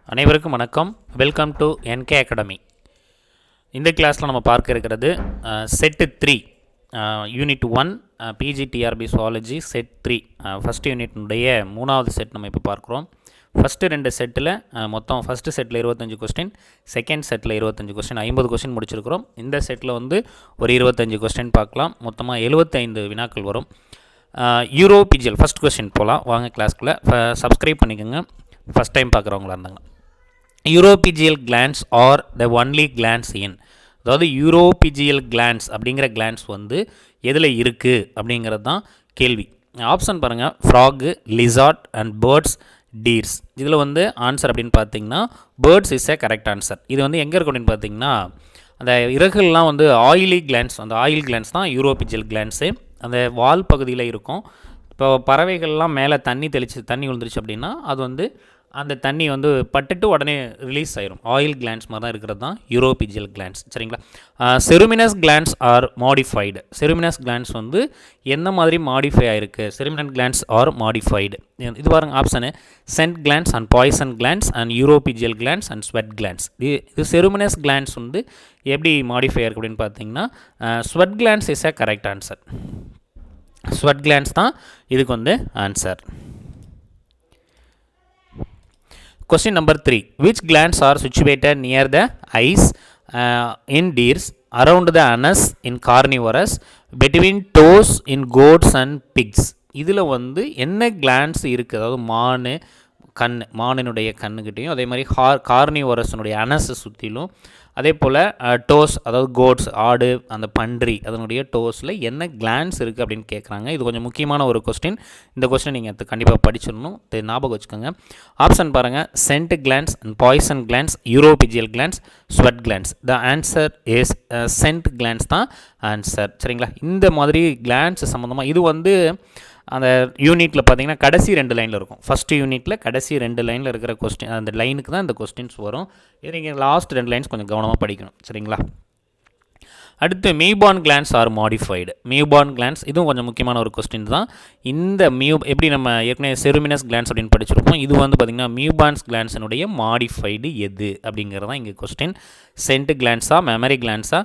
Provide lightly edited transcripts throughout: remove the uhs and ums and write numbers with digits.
அனைவருக்கும் வணக்கம். Welcome to NK academy. இந்த கிளாஸில் நம்ம பார்க்க இருக்கிறது set 3 unit 1 PGTRB zoology set 3 first யூனிட்னுடைய 3வது செட் நம்ம இப்போ பார்க்குறோம். ஃபஸ்ட்டு 2 செட்டில் மொத்தம் ஃபஸ்ட்டு செட்டில் 25 கொஸ்டின், செகண்ட் செட்டில் 25 கொஸ்டின், 50 கொஸ்டின் முடிச்சிருக்கிறோம். இந்த செட்டில் வந்து ஒரு 25 கொஸ்டின் பார்க்கலாம். மொத்தமாக 75 வினாக்கள் வரும். யூரோபிஜிஎல் ஃபஸ்ட் கொஸ்டின் போகலாம். வாங்க கிளாஸ்க்குள்ளே சப்ஸ்கிரைப் பண்ணிக்கோங்க ஃபஸ்ட் டைம் பார்க்குறவங்களா இருந்தாங்க. Uropygial glands are the only glands in, அதாவது யூரோபிஜியல் கிளான்ஸ் அப்படிங்கிற கிளான்ஸ் வந்து எதில் இருக்குது அப்படிங்கிறது தான் கேள்வி. ஆப்ஷன் பாருங்கள், frock, lizard and birds, tears. இதில் வந்து ஆன்சர் அப்படின்னு பார்த்தீங்கன்னா birds is a correct answer. இது வந்து எங்கே இருக்கும் அப்படின்னு பார்த்தீங்கன்னா அந்த இறகுலாம் வந்து ஆயிலி கிளான்ஸ், அந்த ஆயில் கிளான்ஸ் தான் யூரோபிஜியல் கிளான்ஸு. அந்த வால் பகுதியில் இருக்கும். இப்போ பறவைகள்லாம் மேலே தண்ணி விழுந்துருச்சு அப்படின்னா அது வந்து அந்த தண்ணி வந்து பட்டுட்டு உடனே ரிலீஸ் ஆயிரும். ஆயில் கிளான்ஸ் மாதிரி தான் இருக்கிறது தான் யூரோபிஜியல் கிளான்ஸ். சரிங்களா? Ceruminous glands are modified. Ceruminous glands வந்து எந்த மாதிரி மாடிஃபை ஆகிருக்கு? Ceruminous glands are modified. இது பாருங்க option, scent glands and poison glands and uropygial glands and sweat glands. இது செருமினஸ் கிளான்ஸ் வந்து எப்படி மாடிஃபை ஆயிருக்கு அப்படின்னு பார்த்தீங்கன்னா sweat glands is a correct answer. Sweat glands தான் இதுக்கு வந்து answer. Question number 3. Which glands are situated near the eyes in deers, around the anus in carnivorous, between toes in goats and pigs? இதில் வந்து என்ன glands இருக்குது? அதாவது மானினுடைய கண்ணுக்கிட்டையும், அதே மாதிரி கார்னிவரஸனுடைய அனஸை சுற்றிலும், அதே போல் டோஸ், அதாவது கோட்ஸ், ஆடு, அந்த பன்றி அதனுடைய டோஸில் என்ன கிளான்ஸ் இருக்குது அப்படின்னு கேட்குறாங்க. இது கொஞ்சம் முக்கியமான ஒரு கொஸ்டின். இந்த கொஸ்டின் நீங்கள் கண்டிப்பாக படிச்சிடணும், ஞாபகம் வச்சுக்கோங்க. ஆப்ஷன் பாருங்கள், scent glands and poison glands, uropygial glands, sweat glands. The answer is scent glands தான் ஆன்சர். சரிங்களா? இந்த மாதிரி கிளான்ஸ் சம்மந்தமாக இது வந்து அந்த யூனிட்டில் பார்த்தீங்கன்னா கடைசி 2 லைனில் இருக்கும். ஃபஸ்ட்டு யூனிட்டில் கடைசி 2 லைனில் இருக்கிற கொஸ்டின், அந்த லைனுக்கு தான் இந்த கொஸ்டின்ஸ் வரும். இது நீங்கள் லாஸ்ட் 2 லைன்ஸ் கொஞ்சம் கவனமாக படிக்கணும். சரிங்களா? அடுத்து மியூபார்ன் கிளான்ஸ் ஆர் மாடிஃபைடு. மியூபார்ன் கிளான்ஸ் இதுவும் கொஞ்சம் முக்கியமான ஒரு கொஸ்டின் தான். இந்த எப்படி நம்ம ஏற்கனவே செருமினஸ் கிளான்ஸ் அப்படின்னு படிச்சிருப்போம். இது வந்து பார்த்திங்கன்னா மியூபார்ன்ஸ் கிளான்ஸினுடைய மாடிஃபைடு எது அப்படிங்கிறது தான் இங்கே கொஸ்டின். சென்ட் கிளான்ஸா, மெமரி கிளான்ஸா,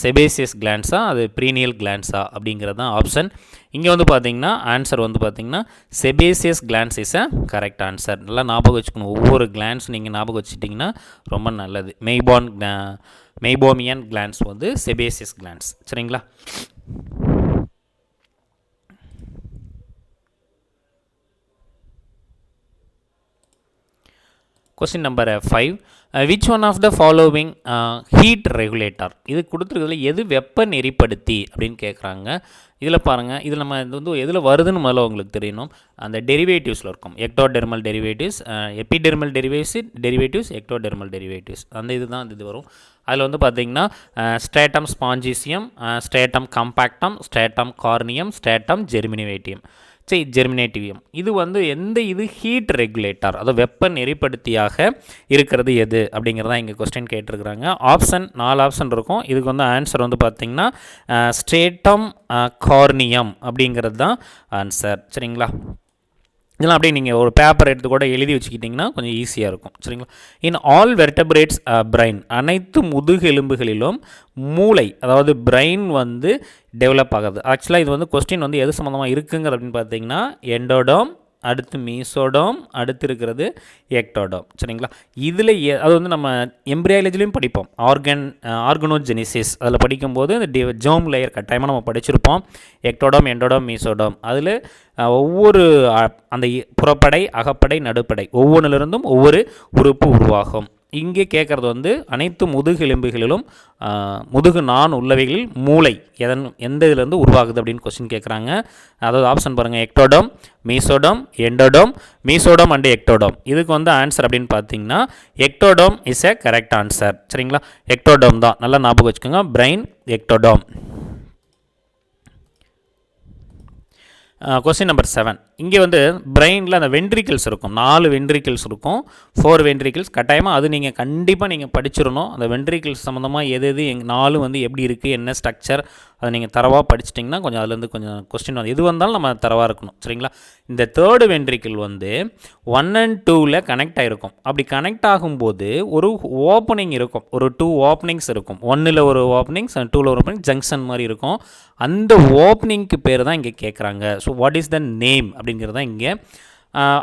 செபேசியஸ் கிளான்ஸா, அது ப்ரீனியல் கிளான்ஸா அப்படிங்கிறது தான் ஆப்ஷன். இங்கே வந்து பார்த்திங்கன்னா ஆன்சர் வந்து பார்த்திங்கன்னா sebaceous glands is a correct answer. நல்லா ஞாபகம் வச்சுக்கணும். ஒவ்வொரு கிளான்ஸ் நீங்கள் ஞாபகம் வச்சுட்டிங்கன்னா ரொம்ப நல்லது. மெய்போமியன் கிளான்ஸ் வந்து செபேசியஸ் கிளான்ஸ். சரிங்களா? Question number 5. Which one of the following heat regulator? இது கொடுத்துருக்கிறதுல எது வெப்ப நெறிப்படுத்தி அப்படின்னு கேட்குறாங்க. இதில் பாருங்கள், இதில் நம்ம இது வந்து எதில் வருதுன்னு முதல்ல உங்களுக்கு தெரியணும். அந்த டெரிவேட்டிவ்ஸில் இருக்கும். எக்டோடெர்மல் டெரிவேட்டிவ்ஸ், எபிடெர்மல் டெரிவேட்டிவ்ஸ், எக்டோடெர்மல் டெரிவேட்டிவ்ஸ், அந்த இது தான் இது வரும். அதில் வந்து பார்த்திங்கன்னா stratum ஸ்பாஞ்சிசியம், stratum கம்பேக்டம், stratum corneum, stratum ஜெர்மினேட்டிவியம். இது வந்து இது ஹீட் ரெகுலேட்டர், அதாவது வெப்ப நெறிப்படுத்தியாக இருக்கிறது எது அப்படிங்கிறதான் இங்கே கொஸ்டின் கேட்டிருக்கிறாங்க. ஆப்ஷன் 4 ஆப்ஷன் இருக்கும். இதுக்கு வந்து ஆன்சர் வந்து பார்த்திங்கன்னா ஸ்ட்ரேட்டம் கார்னியம் அப்படிங்கிறது தான் ஆன்சர். சரிங்களா? இதெல்லாம் அப்படியே நீங்கள் ஒரு பேப்பர் எடுத்து கூட எழுதி வச்சுக்கிட்டிங்கன்னா கொஞ்சம் ஈஸியாக இருக்கும். சரிங்களா? இன் ஆல் வெர்டபிரேட்ஸ் பிரைன், அனைத்து முதுகெலும்புகளிலும் மூளை, அதாவது பிரைன் வந்து டெவலப் ஆகுது. ஆக்சுவலாக இது வந்து கொஸ்டின் வந்து எது சம்மந்தமாக இருக்குங்கிறது அப்படின்னு பார்த்தீங்கன்னா எண்டோடோம், அடுத்து மீசோடோம், அடுத்து இருக்கிறது எக்டோடோம். சரிங்களா? இதில் அது வந்து நம்ம எம்ப்ரியாலஜிலையும் படிப்போம். ஆர்கனோஜெனிசிஸ் அதில் படிக்கும்போது இந்த ஜோம் லேயர் கட்டாயமாக நம்ம படிச்சிருப்போம். Ectoderm, endoderm, mesoderm. அதில் ஒவ்வொரு அந்த புறப்படை, அகப்படை, நடுப்படை ஒவ்வொன்றிலிருந்தும் ஒவ்வொரு உறுப்பு உருவாகும். இங்கே கேட்குறது வந்து அனைத்து முதுகெலும்புகளிலும் முதுகு நான் உள்ளவைகளில் மூளை எந்த இதிலேருந்து உருவாகுது அப்படின்னு கொஸ்டின் கேட்குறாங்க. அதாவது ஆப்ஷன் பாருங்கள், ectoderm, mesoderm, endoderm, mesoderm and ectoderm. இதுக்கு வந்து ஆன்சர் அப்படின்னு பார்த்தீங்கன்னா ectoderm is a correct answer. சரிங்களா? எக்டோடோம் தான், நல்லா ஞாபகம் வச்சுக்கோங்க. Brain ectoderm. Question number 7. இங்கே வந்து பிரெயினில் அந்த வென்ட்ரிக்கிள்ஸ் இருக்கும், 4 வென்ட்ரிக்கிள்ஸ் இருக்கும், 4 வென்ட்ரிக்கிள்ஸ் கட்டாயமாக அது நீங்கள் கண்டிப்பாக நீங்கள் படிச்சிடணும். அந்த வென்ட்ரிக்கிள்ஸ் சம்மந்தமாக எது 4 வந்து எப்படி இருக்குது, என்ன ஸ்ட்ரக்சர், அதை நீங்கள் தரவாக படிச்சிட்டிங்கன்னா கொஞ்சம் அதுலேருந்து கொஞ்சம் கொஸ்டின் வந்து எது வந்தாலும் நம்ம தரவாக இருக்கணும். சரிங்களா? இந்த 3rd வென்ட்ரிக்கிள் வந்து 1 and 2ல் கனெக்ட் ஆகிருக்கும். அப்படி கனெக்ட் ஆகும்போது ஒரு ஓப்பனிங் இருக்கும், ஒரு 2 ஓப்பனிங்ஸ் இருக்கும். 1ல் ஒரு ஓப்பனிங்ஸ், 2ல் ஒரு ஓப்பனிங், ஜங்ஷன் மாதிரி இருக்கும். அந்த ஓப்பனிங்க்கு பேர் தான் இங்கே கேட்குறாங்க. So what is the name அப்படிங்கிறது தான் இங்கே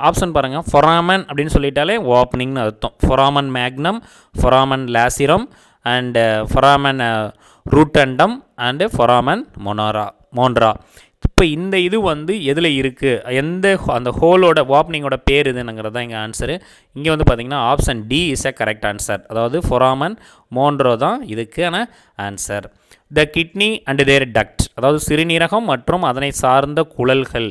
ஆப்ஷன் பாருங்கள். ஃபொராமன் அப்படின்னு சொல்லிட்டாலே ஓப்பனிங்னு அர்த்தம். Foramen magnum, foramen lacerum and foramen rotundum and foramen Monro. இப்போ இந்த இது வந்து எதில் இருக்குது, எந்த அந்த ஹோலோட ஓப்பனிங்கோட பேர் இதுங்கிறது தான் இங்கே ஆன்சரு. இங்கே வந்து பார்த்திங்கன்னா option D is a correct answer. அதாவது ஃபொராமன் மோன்ரோ தான் இதுக்கான answer. The kidney and their duct, அதாவது சிறுநீரகம் மற்றும் அதனை சார்ந்த குழல்கள்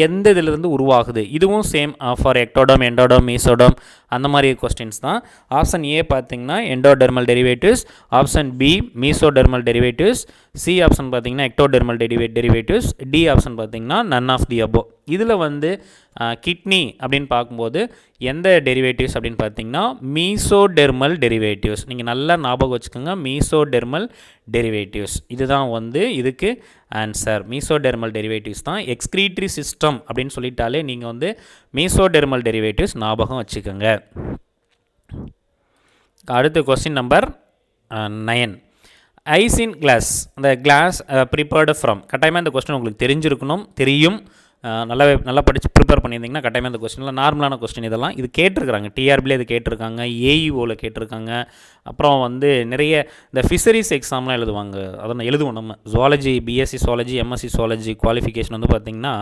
எந்த இதிலிருந்து உருவாகுது, இதுவும் same for ectoderm, endoderm, mesoderm அந்த மாதிரி கொஸ்டின்ஸ் தான். ஆப்ஷன் ஏ பார்த்திங்கன்னா endodermal derivatives, option B mesodermal derivatives, C option பார்த்திங்கன்னா எக்டோடெர்மல் டெரிவேட்டிவ்ஸ், டி ஆப்ஷன் பார்த்திங்கன்னா நன் ஆஃப் தி அபோ. இதில் வந்து கிட்னி அப்படின்னு பார்க்கும்போது எந்த டெரிவேட்டிவ்ஸ் அப்படின்னு பார்த்திங்கன்னா மீசோடெர்மல் டெரிவேட்டிவ்ஸ். நீங்கள் நல்லா ஞாபகம் வச்சுக்கோங்க, மீசோடெர்மல் டெரிவேட்டிவ்ஸ் இதுதான் வந்து இதுக்கு ஆன்சர். மீசோடெர்மல் டெரிவேட்டிவ்ஸ் தான். எக்ஸ்க்ரீட்டரி சிஸ்டம் அப்படின்னு சொல்லிட்டாலே நீங்கள் வந்து மீசோடெர்மல் டெரிவேட்டிவ்ஸ் ஞாபகம் வச்சுக்கோங்க. அடுத்து question number 9. Ice in glass, அந்த கிளாஸ் ப்ரிப்பேர்டு ஃப்ரம். கட்டாயமாக இந்த கொஸ்டின் உங்களுக்கு தெரியும். நல்லா படித்து ப்ரிப்பேர் பண்ணியிருந்தீங்கன்னா கட்டாயமாக இந்த கொஸ்டினில் நார்மலான கொஸ்டின் இதெல்லாம் இது கேட்டிருக்காங்க. டிஆர்பியில் இது கேட்டிருக்காங்க, ஏஇஓவில் கேட்டிருக்காங்க. அப்புறம் வந்து நிறைய இந்த ஃபிஷரிஸ் எக்ஸாம்லாம் எழுதுவாங்க, அதை எழுதுவோம் நம்ம. Zoology, BSc zoology, MSc zoology qualification வந்து பார்த்திங்கன்னா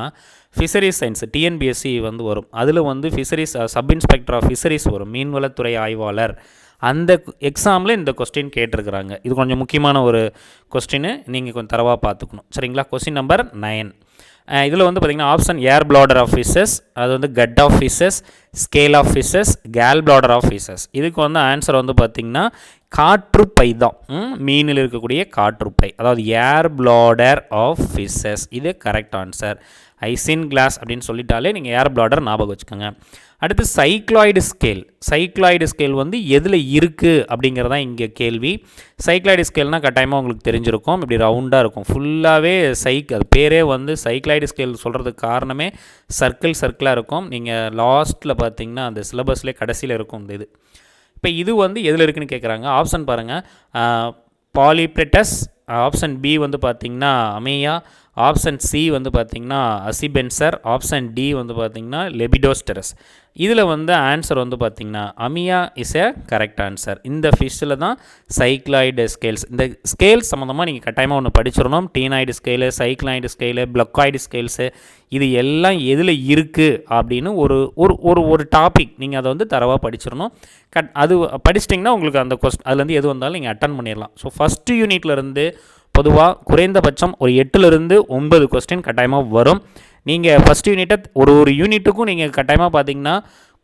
ஃபிஷரிஸ் சயின்ஸ் டிஎன்பிஎஸ்சி வந்து வரும். அதில் வந்து fisheries sub inspector of fisheries வரும், மீன்வளத்துறை ஆய்வாளர். அந்த எக்ஸாமில் இந்த கொஸ்டின் கேட்டிருக்கிறாங்க. இது கொஞ்சம் முக்கியமான ஒரு கொஸ்டின், நீங்கள் கொஞ்சம் தரவாக பார்த்துக்கணும். சரிங்களா? Question number 9. இதில் வந்து பார்த்திங்கன்னா option air bladder of fishes, அது வந்து gut of fishes, scale of fishes, gall bladder of fishes. இதுக்கு வந்து ஆன்சர் வந்து பார்த்திங்கன்னா காற்றுப்பை தான். மீனில் இருக்கக்கூடிய காற்றுப்பை, அதாவது ஏர் பிளாடர் ஆஃப் ஃபிஷஸ். இது கரெக்ட் ஆன்சர். ஐசின் கிளாஸ் அப்படின்னு சொல்லிட்டாலே நீங்கள் ஏர் பிளாடர் ஞாபகம் வச்சுக்கோங்க. அடுத்து சைக்ளாய்டு ஸ்கேல் வந்து எதில் இருக்குது அப்படிங்கிறதான் இங்கே கேள்வி. சைக்ளாய்டு ஸ்கேல்னால் கட்டாயமாக உங்களுக்கு தெரிஞ்சிருக்கும். இப்படி ரவுண்டாக இருக்கும், ஃபுல்லாகவே அது பேரே வந்து சைக்ளாய்டு ஸ்கேல் சொல்கிறதுக்கு காரணமே சர்க்கிளாக இருக்கும். நீங்கள் லாஸ்ட்டில் பார்த்தீங்கன்னா அந்த சிலபஸ்லேயே கடைசியில் இருக்கும் இந்த இது. இப்போ இது வந்து எதில் இருக்குதுன்னு கேட்குறாங்க. ஆப்ஷன் பாருங்கள், பாலிப்ரெட்டஸ், ஆப்ஷன் பி வந்து பார்த்திங்கன்னா அமேயா, ஆப்ஷன் சி வந்து பார்த்திங்கன்னா அசிபென்சர், ஆப்ஷன் டி வந்து பார்த்திங்கன்னா லெபிடோஸ்டெரஸ். இதில் வந்து ஆன்சர் வந்து பார்த்திங்கன்னா Amiya is a correct answer. இந்த ஃபிஷ்ஷில் தான் சைக்ளாய்டு ஸ்கேல்ஸ். இந்த ஸ்கேல்ஸ் சம்மந்தமாக நீங்கள் கட்டாயமாக ஒன்று படிச்சிடணும். Ctenoid scale, cycloid scale, placoid scales, இது எல்லாம் எதில் இருக்குது அப்படின்னு ஒரு டாபிக் நீங்கள் அதை வந்து தரவாக படிச்சிடணும். அது படிச்சிட்டிங்கன்னா உங்களுக்கு அந்த அதுலேருந்து எது வந்தாலும் நீங்கள் அட்டன் பண்ணிடலாம். ஸோ ஃபஸ்ட்டு யூனிட்லேருந்து பொதுவாக குறைந்தபட்சம் ஒரு 8லிருந்து 9 கொஸ்டின் கட்டாயமாக வரும். நீங்கள் ஃபஸ்ட் யூனிட்டை ஒரு யூனிட்டுக்கும் நீங்கள் கட்டாயமாக பார்த்தீங்கன்னா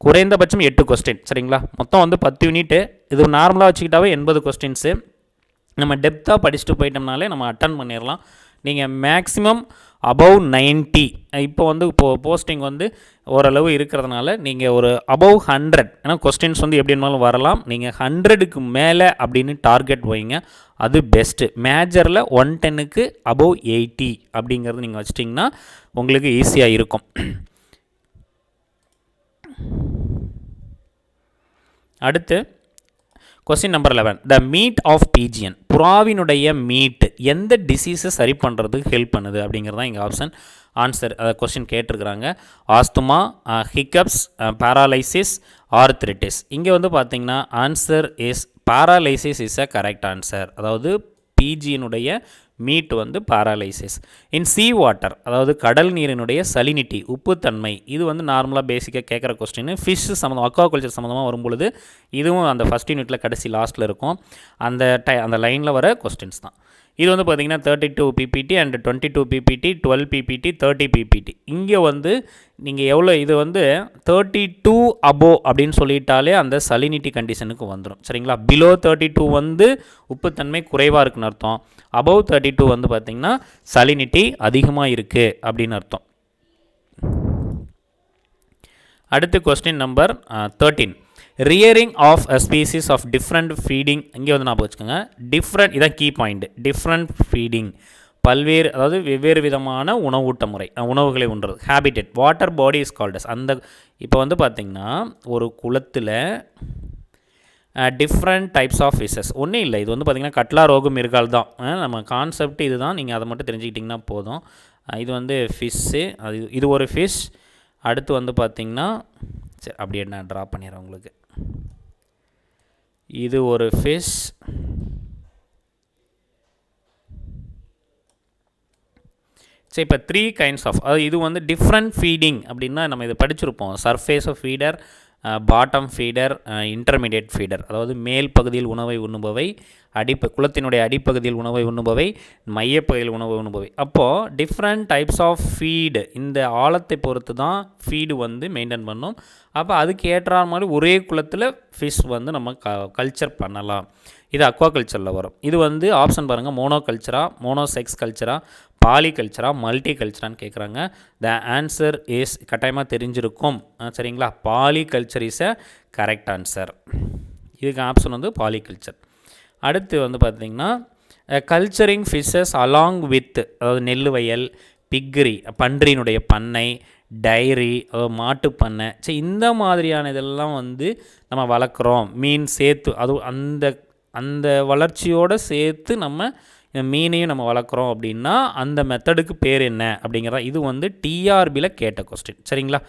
குறைந்தபட்சம் 8 கொஸ்டின். சரிங்களா? மொத்தம் வந்து 10 யூனிட்டு. இது நார்மலாக வச்சுக்கிட்டாவே 80 கொஸ்டின்ஸு. நம்ம டெப்த்தாக படிச்சுட்டு போயிட்டோம்னாலே நம்ம அட்டன் பண்ணிடலாம். நீங்கள் மேக்ஸிமம் அபவ் 90, இப்போ வந்து போஸ்டிங் வந்து ஓரளவு இருக்கிறதுனால நீங்கள் ஒரு அபவ் 100, ஏன்னா கொஸ்டின்ஸ் வந்து எப்படி இருந்தாலும் வரலாம். நீங்கள் 100க்கு மேலே அப்படின்னு டார்கெட் வைங்க, அது பெஸ்ட்டு. மேஜரில் 110க்கு அபவ் 80 அப்படிங்கிறது நீங்கள் வச்சிட்டிங்கன்னா உங்களுக்கு ஈஸியாக இருக்கும். அடுத்து question number 11. The meat of pigeon, புறாவினுடைய மீட் எந்த டிசீஸை சரி பண்ணுறதுக்கு ஹெல்ப் பண்ணுது அப்படிங்கிறது தான் இங்கே ஆன்சர். கொஸ்டின் கேட்டிருக்கிறாங்க. Asthma, hiccups, paralysis, arthritis. இங்கே வந்து பார்த்திங்கன்னா answer is paralysis is a correct answer. அதாவது பீஜியனுடைய மீட் வந்து பேராலைசிஸ். இன் சீ வாட்டர், அதாவது கடல் நீரினுடைய சலினிட்டி, உப்புத்தன்மை, இது வந்து நார்மலாக பேசிக்காக கேட்குற கொஸ்டின். ஃபிஷ் சம்மந்தம், அக்வாகல்ச்சர் சம்மந்தமாக வரும்பொழுது இதுவும் அந்த ஃபஸ்ட் யூனிட்டில் கடைசி லாஸ்ட்டில் இருக்கும். அந்த லைனில் வர கொஸ்டின்ஸ் தான். இது வந்து பார்த்திங்கன்னா 32 PPT and 22 PPT, 12 PPT, 30 PPT. இங்கே வந்து நீங்கள் எவ்வளோ, இது வந்து 32 அபோவ் அப்படின்னு சொல்லிட்டாலே அந்த சலினிட்டி கண்டிஷனுக்கு வந்துடும். சரிங்களா? பிலோ 32 வந்து உப்புத்தன்மை குறைவாக இருக்குன்னு அர்த்தம். அபோவ் 32 வந்து பார்த்திங்கன்னா சலினிட்டி அதிகமாக இருக்குது அப்படின்னு அர்த்தம். அடுத்து question number 13. Rearing of a species of different feeding. இங்கே வந்து நான் வச்சுக்கோங்க, டிஃப்ரெண்ட், இதான் கீ பாயிண்ட். டிஃப்ரெண்ட் ஃபீடிங், பல்வேறு, அதாவது வெவ்வேறு விதமான உணவூட்ட முறை, உணவுகளை உண்றது. ஹேபிடேட், வாட்டர் பாடி இஸ் கால்டஸ். அந்த இப்போ வந்து பார்த்திங்கன்னா ஒரு குளத்தில் டிஃப்ரெண்ட் டைப்ஸ் ஆஃப் ஃபிஷ்ஷஸ். ஒன்றும் இல்லை, இது வந்து பார்த்திங்கன்னா கட்லா, ரோகு, மிருகால் தான் நம்ம கான்செப்ட். இது தான், நீங்கள் அதை மட்டும் தெரிஞ்சுக்கிட்டிங்கன்னா போதும். இது வந்து ஃபிஷ்ஷு, இது ஒரு ஃபிஷ். அடுத்து வந்து பார்த்திங்கன்னா, சரி அப்படியே நான் ட்ரா பண்ணிடுறேன் உங்களுக்கு. இது ஒரு ஃபிஷ், சரி. இப்போ 3 கைண்ட்ஸ் ஆஃப், அது இது வந்து டிஃப்ரெண்ட் ஃபீடிங் அப்படின்னா நம்ம இதை படிச்சிருப்போம். Surface of feeder, bottom feeder, intermediate feeder. அதாவது மேல் பகுதியில் உணவை உண்ணுபவை, குளத்தினுடைய அடிப்பகுதியில் உணவை உண்ணுபவை, மையப்பகுதியில் உணவை உண்ணுபவை. அப்போது டிஃப்ரெண்ட் டைப்ஸ் ஆஃப் ஃபீடு, இந்த ஆழத்தை பொறுத்து தான் ஃபீடு வந்து மெயின்டைன் பண்ணும். அப்போ அதுக்கு ஏற்ற மாதிரி ஒரே குளத்தில் ஃபிஷ் வந்து நம்ம கல்ச்சர் பண்ணலாம். இது அக்வா கல்ச்சரில் வரும். இது வந்து ஆப்ஷன் பாருங்கள், மோனோ கல்ச்சரா, மோனோசெக்ஸ் கல்ச்சரா, பாலி கல்ச்சரா, மல்டி கல்ச்சரான்னு கேட்குறாங்க. த ஆன்சர் இஸ், கட்டாயமாக தெரிஞ்சிருக்கும் சரிங்களா, poly culture is a correct answer. இதுக்கு ஆப்ஷன் வந்து பாலி கல்ச்சர். அடுத்து வந்து பார்த்திங்கன்னா கல்ச்சரிங் ஃபிஷ்ஷஸ் அலாங் வித், அதாவது நெல் வயல், பிக்கரி, பன்றியினுடைய பண்ணை, டைரி, மாட்டு பண்ணை, சரி இந்த மாதிரியான இதெல்லாம் வந்து நம்ம வளர்க்குறோம். மீன் சேர்த்து, அது அந்த வளர்ச்சியோடு சேர்த்து நம்ம மீனையும் நம்ம வளர்க்குறோம் அப்படின்னா அந்த மெத்தடுக்கு பேர் என்ன அப்படிங்கிறதா. இது வந்து டிஆர்பியில் கேட்ட கொஸ்டின் சரிங்களா.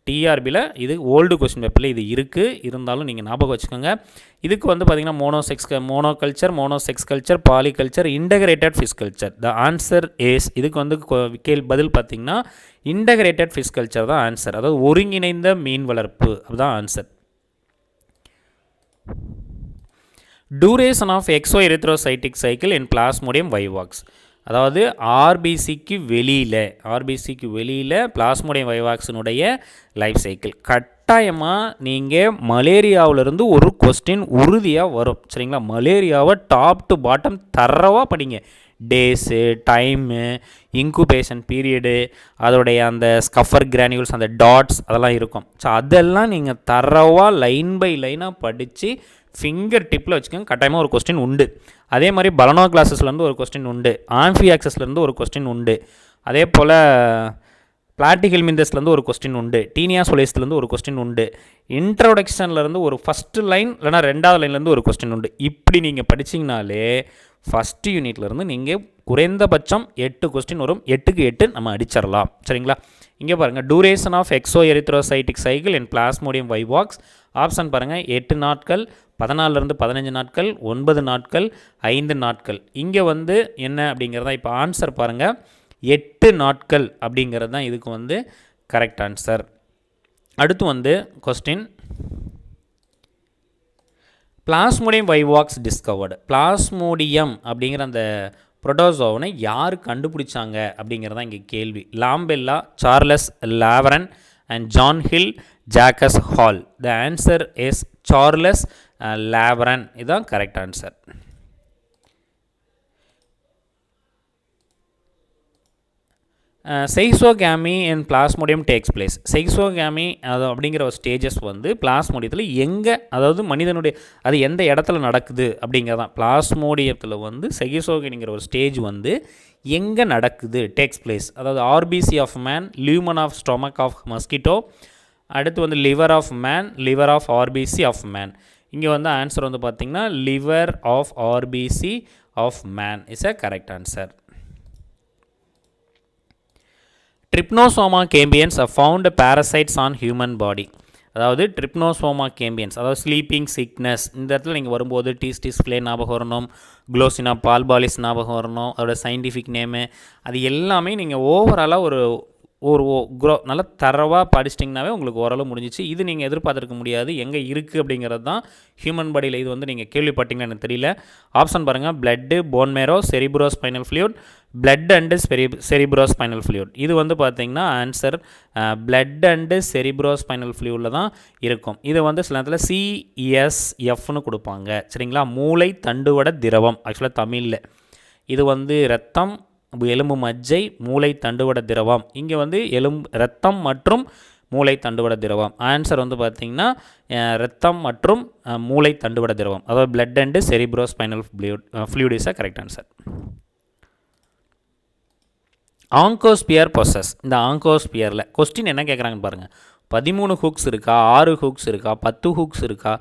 டிஆர்பியில் இது ஓல்டு கொஸ்டின் பேப்பரில் இது இருக்குது, இருந்தாலும் நீங்கள் ஞாபகம் வச்சுக்கோங்க. இதுக்கு வந்து பார்த்திங்கன்னா monosex culture, polyculture, integrated fish culture. The answer is, இதுக்கு வந்து பதில் பார்த்திங்கன்னா இன்டகிரேட்டட் ஃபிஷ் கல்ச்சர் தான் ஆன்சர். அதாவது ஒருங்கிணைந்த மீன் வளர்ப்பு, அதுதான் answer. Duration of exo erythrocytic cycle in plasmodium vivax. அதாவது ஆர்பிசிக்கு வெளியில் பிளாஸ்மோடியம் வைவாக்ஸினுடைய லைஃப் சைக்கிள். கட்டாயமாக நீங்கள் மலேரியாவிலேருந்து ஒரு கொஸ்டின் உறுதியாக வரும் சரிங்களா. மலேரியாவை டாப் டு பாட்டம் தரவாக படிங்க. டேஸு, டைமு, இன்குபேஷன் பீரியடு, அதோடைய அந்த ஸ்கஃபர் கிரானியூல்ஸ், அந்த டாட்ஸ் அதெல்லாம் இருக்கும். ஸோ அதெல்லாம் நீங்கள் தரவாக லைன் பை லைனாக படித்து ஃபிங்கர் டிப்பில் வச்சுக்கோங்க. கட்டாயமாக ஒரு கொஸ்டின் உண்டு. அதே மாதிரி பலனோ கிளாஸஸ்லேருந்து ஒரு கொஸ்டின் உண்டு, ஆம்ஃபி ஆக்சஸ்லேருந்து ஒரு கொஸ்டின் உண்டு, அதே போல் பிளாட்டிஹெல்மிந்தஸ்லேருந்து ஒரு கொஸ்டின் உண்டு, டீனியா சொலேஸ்லேருந்து ஒரு கொஸ்டின் உண்டு, இன்ட்ரோடக்ஷன்லேருந்து ஒரு ஃபஸ்ட்டு லைன் இல்லைனா 2வது லைன்லேருந்து ஒரு கொஸ்டின் உண்டு. இப்படி நீங்கள் படிச்சிங்கனாலே ஃபஸ்ட்டு யூனிட்லேருந்து நீங்கள் குறைந்தபட்சம் 8 கொஸ்டின் வரும். 8க்கு 8 நம்ம அடிச்சிடலாம் சரிங்களா. இங்கே பாருங்கள், duration of exo erythrocytic cycle in plasmodium vivax. Option பாருங்கள், 8 நாட்கள், 14லேருந்து 15 நாட்கள், 9 நாட்கள், 5 நாட்கள். இங்கே வந்து என்ன அப்படிங்கிறதா இப்போ ஆன்சர் பாருங்கள், 8 நாட்கள் அப்படிங்கிறது தான் இதுக்கு வந்து கரெக்ட் ஆன்சர். அடுத்து வந்து question, plasmodium vivax discovered. Plasmodium அப்படிங்கிற அந்த புரோட்டோசோவனை யார் கண்டுபிடிச்சாங்க அப்படிங்கிறதான் இங்கே கேள்வி. Lambella, Charles Laveran and John Hill, Jacques Hall. The answer is Charles Laveran. இதுதான் correct answer. Schizogamy in plasmodium takes place. Schizogamy அது அப்படிங்கிற ஒரு ஸ்டேஜஸ் வந்து பிளாஸ்மோடியத்தில் எங்கே, அதாவது மனிதனுடைய அது எந்த இடத்துல நடக்குது அப்படிங்கிறதான். பிளாஸ்மோடியத்தில் வந்து செய்சோகேனிங்கிற ஒரு ஸ்டேஜ் வந்து எங்கே நடக்குது, டேக்ஸ் பிளேஸ். அதாவது RBC of man, lumen of stomach of mosquito, அடுத்து வந்து liver of man, liver of RBC of man. இங்கே வந்து ஆன்சர் வந்து பார்த்திங்கன்னா liver of RBC of man is a correct answer. Trypanosoma gambiense found parasites on human body. அதாவது trypanosoma gambiense, அதாவது sleeping sickness. இந்த இடத்துல நீங்கள் வரும்போது டீஸ் ஃப்ளே ஞாபகம் வரணும், குளோசினா பால்பாலிஸ் ஞாபகம் வரணும், அதோட சயின்டிஃபிக் நேமு, அது எல்லாமே நீங்கள் ஓவராலாக ஒரு நல்லா தரவாக படிச்சிட்டிங்கனாவே உங்களுக்கு ஓரளவு முடிஞ்சிச்சு. இது நீங்கள் எதிர்பார்த்துருக்க முடியாது, எங்கே இருக்குது அப்படிங்கிறது தான் ஹியூமன் பாடியில். இது வந்து நீங்கள் கேள்விப்பட்டீங்கன்னு எனக்கு தெரியல. ஆப்ஷன் பாருங்கள், blood, bone marrow, cerebro spinal fluid, blood and cerebro spinal fluid. இது வந்து பார்த்திங்கன்னா answer blood and cerebro spinal ஃப்ளூயிடில் தான் இருக்கும். இது வந்து சில நேரத்தில் சிஎஸ்எஃப்னு கொடுப்பாங்க சரிங்களா. மூளை தண்டுவட திரவம் ஆக்சுவலாக தமிழில். இது வந்து இரத்தம், எலும்பு மஜ்ஜை, மூளை தண்டுவட திரவம். இங்கே வந்து ரத்தம் மற்றும் மூளை தண்டுவட திரவம். ஆன்சர் வந்து பார்த்திங்கன்னா ரத்தம் மற்றும் மூளை தண்டுவட திரவம், அதாவது blood and cerebrospinal fluid is a correct answer. Oncosphere process. இந்த ஆங்கோஸ்பியரில் கொஸ்டின் என்ன கேட்குறாங்கன்னு பாருங்கள். 13 ஹூக்ஸ் இருக்கா, 6 ஹூக்ஸ் இருக்கா, 10 ஹூக்ஸ் இருக்கா,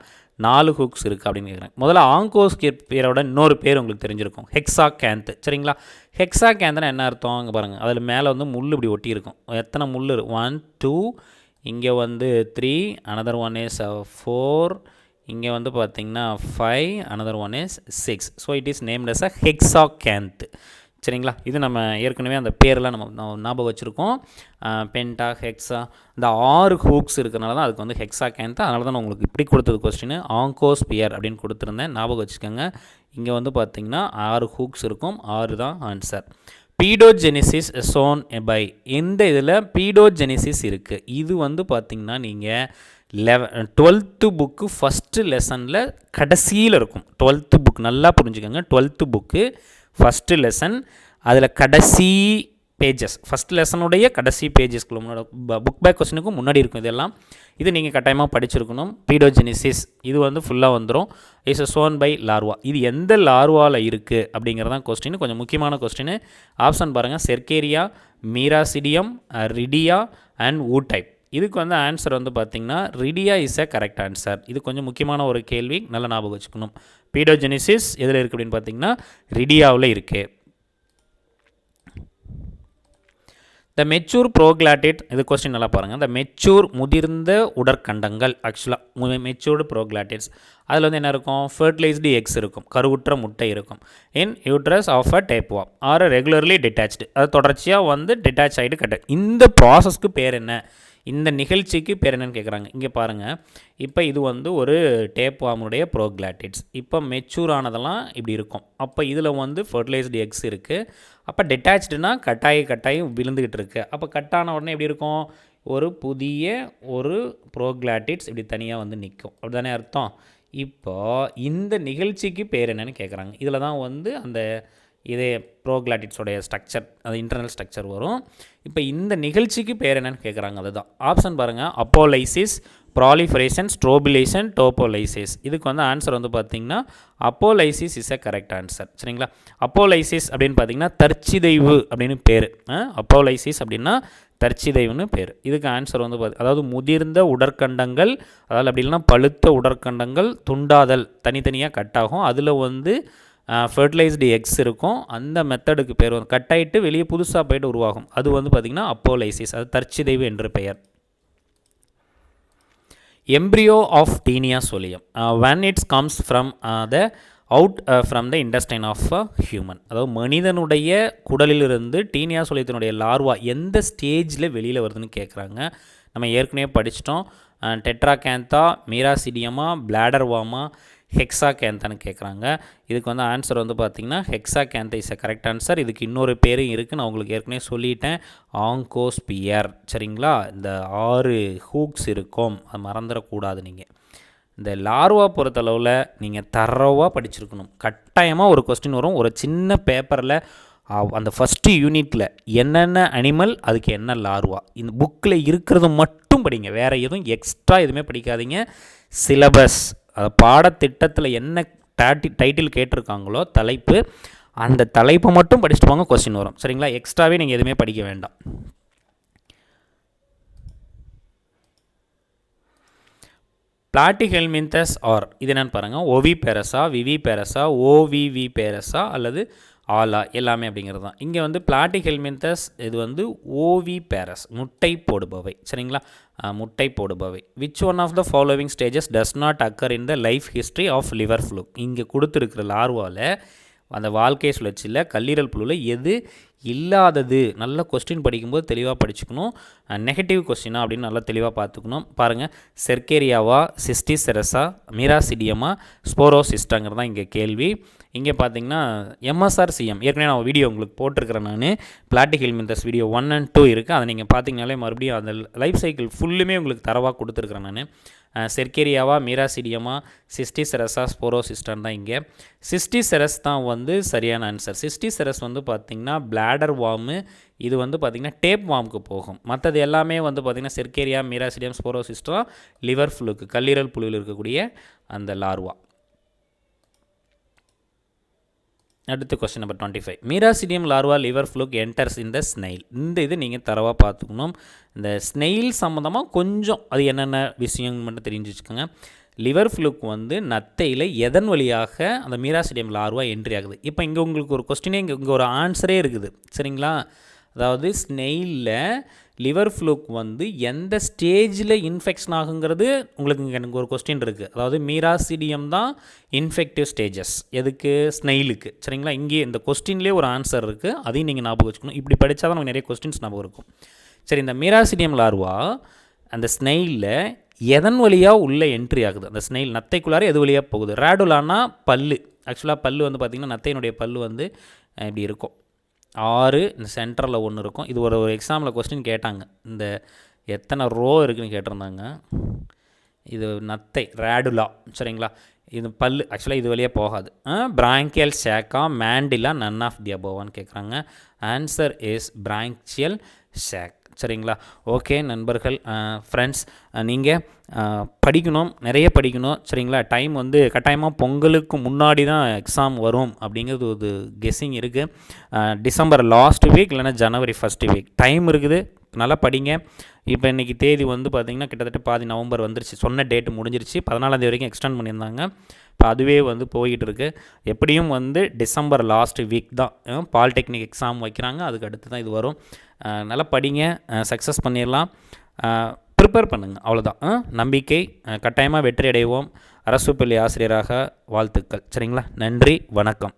4 ஹூக்ஸ் இருக்கா அப்படின்னு கேட்குறாங்க. முதல்ல ஆங்கோஸ்பியரோட இன்னொரு பேர் உங்களுக்கு தெரிஞ்சிருக்கும், ஹெக்ஸா கேந்த். சரிங்களா? ஹெக்ஸா கேந்த்னா என்ன அர்த்தம் அங்கே பாருங்கள். அதில் மேலே வந்து முள் இப்படி ஒட்டி இருக்கும். எத்தனை முள்? 1 2, இங்கே வந்து 3, another one is 4, இங்கே வந்து பார்த்திங்கன்னா 5, another one is 6. So it is named as a hexacanth. சரிங்களா? இது நம்ம ஏற்கனவே அந்த பேரெலாம் நம்ம ஞாபகம் வச்சுருக்கோம். பென்டா, ஹெக்ஸா, இந்த 6 ஹூக்ஸ் இருக்கிறனால தான் அதுக்கு வந்து ஹெக்ஸா கேந்த். அதனால தான் நான் உங்களுக்கு இப்படி கொடுத்தது கொஸ்டின் ஆங்கோஸ்பியர் அப்படின்னு கொடுத்துருந்தேன், ஞாபகம் வச்சுக்கோங்க. இங்கே வந்து பார்த்திங்கன்னா 6 ஹூக்ஸ் இருக்கும், 6 தான் ஆன்சர். பீடோஜெனிசிஸ் சோன் பை, இந்த இதில் பீடோஜெனிசிஸ் இருக்குது. இது வந்து பார்த்திங்கன்னா நீங்கள் 12th புக்கு ஃபஸ்ட்டு லெசனில் கடைசியில் இருக்கும். 12th புக் நல்லா புரிஞ்சுக்கோங்க. 12th புக்கு ஃபஸ்ட்டு லெசன், அதில் கடைசி பேஜஸ், ஃபஸ்ட் லெசனுடைய கடைசி பேஜஸ்க்குள்ள முன்னாடி புக் பேக் கொஸ்டினுக்கும் முன்னாடி இருக்கும். இதெல்லாம் இது நீங்கள் கட்டாயமாக படிச்சிருக்கணும். பீடோஜெனிசிஸ் இது வந்து ஃபுல்லாக வந்துடும். Is shown by larva. இது எந்த லார்வாவில் இருக்குது அப்படிங்கிறதான் கொஸ்டின். கொஞ்சம் முக்கியமான கொஸ்டின். ஆப்ஷன் பாருங்கள், செர்கேரியா, மீராசிடியம், ரிடியா அண்ட் ஊ டைப். இதுக்கு வந்து ஆன்சர் வந்து பார்த்திங்கன்னா redia is a correct answer. இது கொஞ்சம் முக்கியமான ஒரு கேள்வி, நல்ல ஞாபகம் வச்சுக்கணும். பீடோஜெனிசிஸ் எதில் இருக்குது அப்படின்னு பார்த்திங்கன்னா ரிடியாவில் இருக்குது. த மெச்சூர் ப்ரோக்ளாட்டிட், இது கொஸ்டின் நல்லா பாருங்கள். த மெச்சூர் முதிர்ந்த உடற்கண்டங்கள், ஆக்சுவலாக மெச்சூர்டு ப்ரோக்ளாட்டிட்ஸ், அதில் வந்து என்ன இருக்கும்? ஃபர்டிலைஸ்டு எக்ஸ் இருக்கும், கருவுற்ற முட்டை இருக்கும். In uterus of a tapeworm are regularly detached, அது தொடர்ச்சியாக வந்து டிட்டாச் ஆகிட்டு கட்ட. இந்த ப்ராசஸ்க்கு பேர் என்ன, இந்த நிகழ்ச்சிக்கு பேர் என்னன்னு கேட்குறாங்க. இங்கே பாருங்கள், இப்போ இது வந்து ஒரு டேப்வாமுடைய ப்ரோக்ளாட்டிட்ஸ். இப்போ மெச்சூர் ஆனதெல்லாம் இப்படி இருக்கும். அப்போ இதில் வந்து ஃபர்டிலைஸ்டு எக்ஸ் இருக்குது. அப்போ டிட்டாச்டுனா கட்டாயம் விழுந்துக்கிட்டு இருக்குது. அப்போ கட்டான உடனே எப்படி இருக்கும்? ஒரு புதிய ஒரு ப்ரோக்ளாட்டிட்ஸ் இப்படி தனியாக வந்து நிற்கும். அப்படி தானே அர்த்தம்? இப்போது இந்த நிகழ்ச்சிக்கு பேர் என்னன்னு கேட்குறாங்க. இதில் தான் வந்து அந்த இதே ப்ரோக்ளாட்டிட்ஸோடைய ஸ்ட்ரக்சர், அது இன்டர்னல் ஸ்ட்ரக்சர் வரும். இப்போ இந்த நிகழ்ச்சிக்கு பேர் என்னன்னு கேட்குறாங்க. அதுதான் ஆப்ஷன் பாருங்கள், அப்போலைசிஸ், ப்ராலிஃபரேஷன், ஸ்ட்ரோபிலேஷன், டோப்போலைசிஸ். இதுக்கு வந்து ஆன்சர் வந்து பார்த்திங்கன்னா apolysis is a correct answer. சரிங்களா? அப்போலைசிஸ் அப்படின்னு பார்த்திங்கன்னா தற்சிதைவு அப்படின்னு பேர். அப்போலைசிஸ் அப்படின்னா தற்சிதைவுன்னு பேர். இதுக்கு ஆன்சர் வந்து அதாவது முதிர்ந்த உடற்கண்டங்கள், அதாவது அப்படி இல்லைன்னா பழுத்த உடற்கண்டங்கள் துண்டாதல், தனித்தனியாக கட்டாகும். அதில் வந்து ஃபர்டிலைஸ்டு எக்ஸ் இருக்கும். அந்த மெத்தடுக்கு பேர் வந்து கட்டாயிட்டு வெளியே புதுசாக போய்ட்டு உருவாகும். அது வந்து பார்த்திங்கன்னா அப்போலைசிஸ், அது தற்சிதைவு என்று பெயர். Embryo of taenia solium when it comes from the out from the intestine of a human, அதாவது மனிதனுடைய குடலிலிருந்து டீனியா சோலியத்தினுடைய லார்வா எந்த ஸ்டேஜில் வெளியில் வருதுன்னு கேட்குறாங்க. நம்ம ஏற்கனவே படிச்சிட்டோம். டெட்ராகேந்தா, மீராசிடியமா, பிளாடர்வாமா, ஹெக்ஸா கேந்தான்னு கேட்குறாங்க. இதுக்கு வந்து ஆன்சர் வந்து பார்த்திங்கன்னா hexacanth is a correct answer. இதுக்கு இன்னொரு பேரும் இருக்குது, நான் உங்களுக்கு ஏற்கனவே சொல்லிட்டேன், ஆங்கோஸ்பியர். சரிங்களா? இந்த 6 ஹூக்ஸ் இருக்கும், அது மறந்துடக்கூடாது. நீங்கள் இந்த லார்வா பொறுத்தளவில் நீங்கள் தரவாக படிச்சிருக்கணும். கட்டாயமாக ஒரு கொஸ்டின் வரும் ஒரு சின்ன பேப்பரில், அந்த ஃபஸ்ட்டு யூனிட்டில் என்னென்ன அனிமல், அதுக்கு என்ன லார்வா, இந்த புக்கில் இருக்கிறது மட்டும் படிங்க. வேறு எதுவும் எக்ஸ்ட்ரா எதுவுமே படிக்காதீங்க. சிலபஸ், பாடத்திட்டத்தில் என்ன டைட்டில் கேட்டிருக்காங்களோ தலைப்பு, அந்த தலைப்பை மட்டும் படிச்சுட்டு போங்க, கொஸ்டின் வரும். சரிங்களா? எக்ஸ்ட்ராவே நீங்கள் எதுவுமே படிக்க வேண்டாம். பிளாட்டிஹெல்மின்தஸ் ஆர், இது என்னென்னு பாருங்கள், ஓவி பேரஸா, விவி பேரஸா, ஓவிவி பேரஸா அல்லது ஆலா, எல்லாமே அப்படிங்கிறது தான். இங்கே வந்து பிளாட்டிஹெல்மின்தஸ் இது வந்து ஓவி பேரஸ், முட்டை போடுபவை. சரிங்களா? முட்டை போடுபவை. Which one of the following stages does not occur in the life history of liver fluke, இங்கே கொடுத்துருக்கிற லார்வாவில் அந்த வாழ்க்கை சுழற்சியில் கல்லீரல் புழுவில் எது இல்லாதது. நல்ல கொஸ்டின் படிக்கும்போது தெளிவாக படிச்சுக்கணும். நெகட்டிவ் கொஸ்டினா அப்படின்னு நல்லா தெளிவாக பார்த்துக்கணும். பாருங்கள், செர்கேரியாவா, சிஸ்டிசெரஸா, மீராசிடியமா, ஸ்போரோசிஸ்டாங்கிறது தான் இங்கே கேள்வி. இங்கே பார்த்தீங்கன்னா எம்எஸ்ஆர்சிஎம் ஏற்கனவே நான் வீடியோ உங்களுக்கு போட்டிருக்கிறேன். நான் பிளாட்டிஹெல்மின்தஸ் வீடியோ 1 and 2 இருக்குது. அதை நீங்கள் பார்த்தீங்கனாலே மறுபடியும் அந்த லைஃப் சைக்கிள் ஃபுல்லுமே உங்களுக்கு தரவாக கொடுத்துருக்குறேன். நான் செர்கேரியாவா, மீராசிடியமா, சிஸ்டிசெரஸா, ஸ்போரோசிஸ்டான் தான் இங்கே. சிஸ்டிசெரஸ் தான் வந்து சரியான ஆன்சர். சிஸ்டிசெரஸ் வந்து பார்த்திங்கன்னா பிளாடர் வார்மு, இது வந்து பார்த்திங்கன்னா டேப் வார்முக்கு போகும். மற்றது எல்லாமே வந்து பார்த்திங்கன்னா செர்கேரியா, மீராசிடியம், ஸ்போரோசிஸ்டா லிவர் ஃப்ளூக்கு, கல்லீரல் புழுவில் இருக்கக்கூடிய அந்த லார்வா. அடுத்து question number 25. Miracidium larva liver fluke enters இந்த ஸ்னெயில். இந்த இது நீங்கள் தரவாக பார்த்துக்கணும். இந்த ஸ்னெயில் சம்மந்தமாக கொஞ்சம் அது என்னென்ன விஷயம் மட்டும் தெரிஞ்சு வச்சுக்கோங்க. லிவர் ஃப்ளூக் வந்து நத்தையில் எதன் வழியாக அந்த மீராசிடியம் லார்வா என்ட்ரி ஆகுது. இப்போ இங்கே உங்களுக்கு ஒரு கொஸ்டினே இங்கே ஒரு ஆன்சரே இருக்குது சரிங்களா. அதாவது ஸ்னெயிலில் லிவர் ஃப்ளூக் வந்து எந்த ஸ்டேஜில் இன்ஃபெக்ஷன் ஆகுங்கிறது உங்களுக்கு இங்கே எனக்கு ஒரு கொஸ்டின் இருக்குது. அதாவது மீராசிடியம் தான் இன்ஃபெக்டிவ் ஸ்டேஜஸ் எதுக்கு, ஸ்னெயிலுக்கு சரிங்களா. இங்கே இந்த கொஸ்டின்லேயே ஒரு ஆன்சர் இருக்குது, அதையும் நீங்கள் ஞாபகம் வச்சுக்கணும். இப்படி படித்தா தான் நமக்கு நிறைய கொஸ்டின்ஸ் ஞாபகம் இருக்கும். சரி, இந்த மீராசிடியம் லார்வா அந்த ஸ்னெயிலில் எதன் வழியாக உள்ளே என்ட்ரி ஆகுது, அந்த ஸ்னெயில் நத்தைக்குள்ளார எது வழியாக போகுது. ரேடுலானா பல்லு, ஆக்சுவலாக பல்லு வந்து பார்த்திங்கன்னா நத்தையினுடைய பல்லு வந்து இப்படி இருக்கும் 6, இந்த சென்டரில் ஒன்று இருக்கும். இது ஒரு எக்ஸாமில் கொஸ்டின் கேட்டாங்க, இந்த எத்தனை ரோ இருக்குதுன்னு கேட்டிருந்தாங்க. இது நத்தை ரேடுலா சரிங்களா. இது பல்லு ஆக்சுவலாக இது வழியாக போகாது. Bronchial Sheikha, மேண்டிலா, none of the அபோவான்னு கேட்குறாங்க. ஆன்சர் இஸ் பிராங்கியல் ஷேக் சரிங்களா. ஓகே நண்பர்கள், ஃப்ரெண்ட்ஸ், நீங்கள் படிக்கணும், நிறைய படிக்கணும் சரிங்களா. டைம் வந்து கட்டாயமாக பொங்கலுக்கு முன்னாடி தான் எக்ஸாம் வரும் அப்படிங்கிறது ஒரு கெஸ்ஸிங் இருக்குது. டிசம்பர் லாஸ்ட் வீக் இல்லைனா ஜனவரி ஃபஸ்ட்டு வீக் டைம் இருக்குது, நல்லா படிங்க. இப்போ இன்றைக்கி தேதி வந்து பார்த்திங்கன்னா கிட்டத்தட்ட பாதி நவம்பர் வந்துருச்சு, சொன்ன டேட்டு முடிஞ்சிருச்சு. 14 வரைக்கும் எக்ஸ்டெண்ட் பண்ணியிருந்தாங்க. இப்போ அதுவே வந்து போய்கிட்டு இருக்குது. எப்படியும் வந்து டிசம்பர் லாஸ்ட் வீக் தான் பாலிடெக்னிக் எக்ஸாம் வைக்கிறாங்க, அதுக்கு அடுத்து தான் இது வரும். நல்லா படிங்க, சக்ஸஸ் பண்ணிடலாம். ப்ரிப்பேர் பண்ணுங்கள், அவ்வளோதான். நம்பிக்கை, கட்டாயமாக வெற்றி அடைவோம். அரசு பள்ளி ஆசிரியராக வாழ்த்துக்கள் சரிங்களா. நன்றி, வணக்கம்.